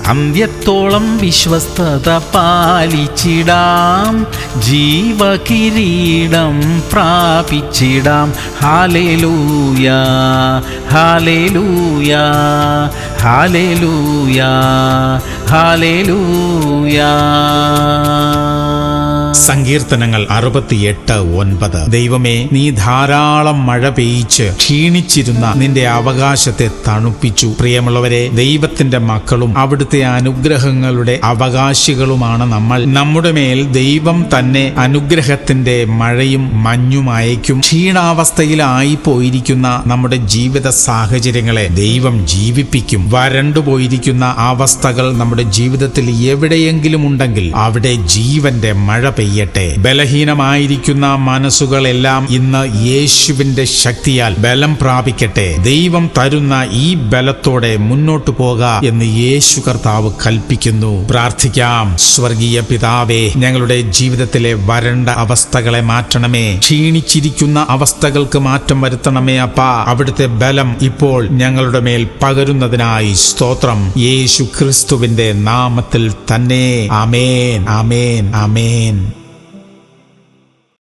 അന്ത്യത്തോളം വിശ്വസ്തത പാലിച്ചിടാം, ജീവകിരീടം പ്രാപിച്ചിടാം. ഹല്ലേലൂയ ഹല്ലേലൂയ ഹല്ലേലൂയ ഹല്ലേലൂയ. സങ്കീർത്തനങ്ങൾ 68:9. ദൈവമേ, നീ ധാരാളം മഴ പെയ്യിച്ച് ക്ഷീണിച്ചിരുന്ന നിന്റെ അവകാശത്തെ തണുപ്പിച്ചു. പ്രിയമുള്ളവരെ, ദൈവത്തിന്റെ മക്കളും അവിടുത്തെ അനുഗ്രഹങ്ങളുടെ അവകാശികളുമാണ് നമ്മൾ. നമ്മുടെ മേൽ ദൈവം തന്നെ അനുഗ്രഹത്തിന്റെ മഴയും മഞ്ഞും അയക്കും. ക്ഷീണാവസ്ഥയിലായി പോയിരിക്കുന്ന നമ്മുടെ ജീവിത സാഹചര്യങ്ങളെ ദൈവം ജീവിപ്പിക്കും. വരണ്ടുപോയിരിക്കുന്ന അവസ്ഥകൾ നമ്മുടെ ജീവിതത്തിൽ എവിടെയെങ്കിലും ഉണ്ടെങ്കിൽ അവിടെ ജീവന്റെ മഴ പെയ്യട്ടെ. ബലഹീനമായിരിക്കുന്ന മനസ്സുകളെല്ലാം ഇന്ന് യേശുവിന്റെ ശക്തിയാൽ ബലം പ്രാപിക്കട്ടെ. ദൈവം തരുന്ന ഈ ബലത്തോടെ മുന്നോട്ടു പോക എന്ന് യേശു കർത്താവ് കൽപ്പിക്കുന്നു. പ്രാർത്ഥിക്കാം. സ്വർഗീയ പിതാവേ, ഞങ്ങളുടെ ജീവിതത്തിലെ വരണ്ട അവസ്ഥകളെ മാറ്റണമേ. ക്ഷീണിച്ചിരിക്കുന്ന അവസ്ഥകൾക്ക് മാറ്റം വരുത്തണമേ അപ്പാ. അവിടുത്തെ ബലം ഇപ്പോൾ ഞങ്ങളുടെ മേൽ പകരുന്നതിനായി സ്തോത്രം. യേശു ക്രിസ്തുവിന്റെ നാമത്തിൽ തന്നെ. ആമേൻ ആമേൻ ആമേൻ.